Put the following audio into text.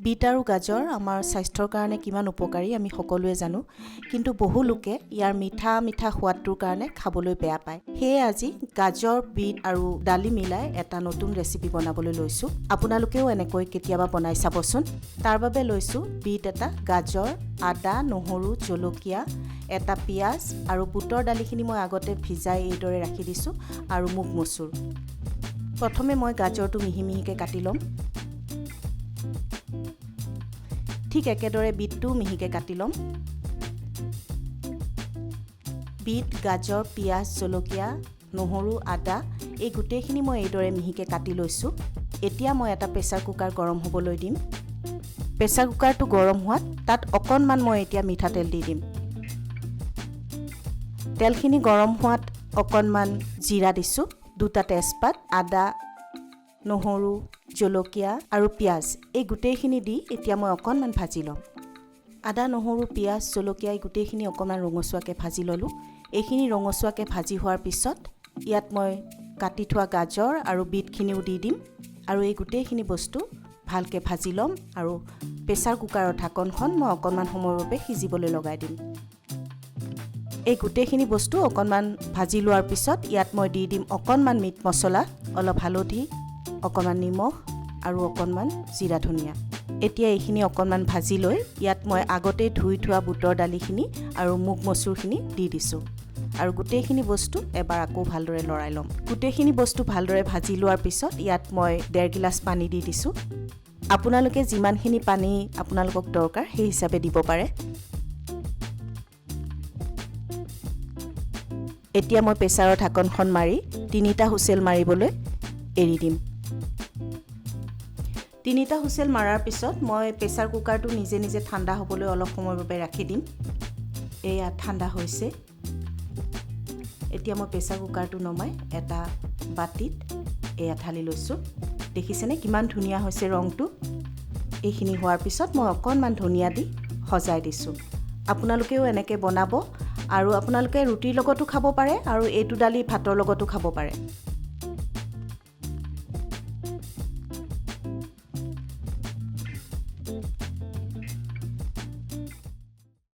Beet আৰু গাজৰ আমাৰ স্বাস্থ্যৰ কাৰণে কিমান উপকাৰী আমি সকলোৱে জানো, কিন্তু বহু লোকে ইয়াৰ মিঠা মিঠা সোৱাদটোৰ কাৰণে খাবলৈ বেয়া পায়। সেয়ে আজি গাজৰ, বিট আৰু দালি মিলাই এটা নতুন ৰেচিপি বনাবলৈ লৈছোঁ। আপোনালোকেও এনেকৈ কেতিয়াবা বনাই চাবচোন। তাৰ বাবে লৈছোঁ বিট এটা, গাজৰ, আদা, নহৰু, জলকীয়া, এটা পিঁয়াজ আৰু বুটৰ দালিখিনি মই আগতে ভিজাই এইদৰে ৰাখি দিছোঁ আৰু মুগ মচুৰ। প্ৰথমে মই গাজৰটো মিহি মিহিকৈ কাটি ল'ম। ঠিক একেদৰে বিটটো মিহিকৈ কাটি ল'ম। বিট, গাজৰ, পিঁয়াজ, জলকীয়া, নহৰু, আদা এই গোটেইখিনি মই এইদৰে মিহিকৈ কাটি লৈছোঁ। এতিয়া মই এটা প্ৰেছাৰ কুকাৰ গৰম হ'বলৈ দিম। প্ৰেছাৰ কুকাৰটো গৰম হোৱাত তাত অকণমান মই এতিয়া মিঠাতেল দি দিম। তেলখিনি গৰম হোৱাত অকণমান জিৰা দিছোঁ, 2টা তেজপাত, আদা, নহৰু, জলকীয়া আৰু পিঁয়াজ এই গোটেইখিনি দি এতিয়া মই অকণমান ভাজি ল'ম। আদা, নহৰু, পিঁয়াজ, জলকীয়া এই গোটেইখিনি অকণমান ৰঙচুৱাকৈ ভাজি ল'লোঁ। এইখিনি ৰঙচুৱাকৈ ভাজি হোৱাৰ পিছত ইয়াত মই কাটি থোৱা গাজৰ আৰু বিটখিনিও দি দিম আৰু এই গোটেইখিনি বস্তু ভালকৈ ভাজি ল'ম আৰু প্ৰেছাৰ কুকাৰৰ ঢাকনখন মই অকণমান সময়ৰ বাবে সিজিবলৈ লগাই দিম। এই গোটেইখিনি বস্তু অকণমান ভাজি লোৱাৰ পিছত ইয়াত মই দি দিম অকণমান মিট মছলা, অলপ হালধি, অকণমান নিমখ আৰু অকণমান জিৰা ধনিয়া। এতিয়া এইখিনি অকণমান ভাজি লৈ ইয়াত মই আগতেই ধুই থোৱা বুটৰ দালিখিনি আৰু মুগ মচুৰখিনি দি দিছোঁ আৰু গোটেইখিনি বস্তু এবাৰ আকৌ ভালদৰে লৰাই ল'ম। গোটেইখিনি বস্তু ভালদৰে ভাজি লোৱাৰ পিছত ইয়াত মই 1.5 গিলাচ পানী দি দিছোঁ। আপোনালোকে যিমানখিনি পানী আপোনালোকক দৰকাৰ সেই হিচাপে দিব পাৰে। এতিয়া মই প্ৰেছাৰৰ ঢাকনখন মাৰি 3টা হুইচেল মাৰিবলৈ এৰি দিম। 3টা হুইচেল মাৰাৰ পিছত মই প্ৰেছাৰ কুকাৰটো নিজে নিজে ঠাণ্ডা হ'বলৈ অলপ সময়ৰ বাবে ৰাখি দিম। এয়া ঠাণ্ডা হৈছে। এতিয়া মই প্ৰেছাৰ কুকাৰটো নমাই এটা বাটিত এয়া ঢালি লৈছোঁ। দেখিছেনে কিমান ধুনীয়া হৈছে ৰংটো? এইখিনি হোৱাৰ পিছত মই অকণমান ধনিয়া দি সজাই দিছোঁ। আপোনালোকেও এনেকৈ বনাব আৰু আপোনালোকে ৰুটিৰ লগতো খাব পাৰে আৰু এইটো দালি ভাতৰ লগতো খাব পাৰে।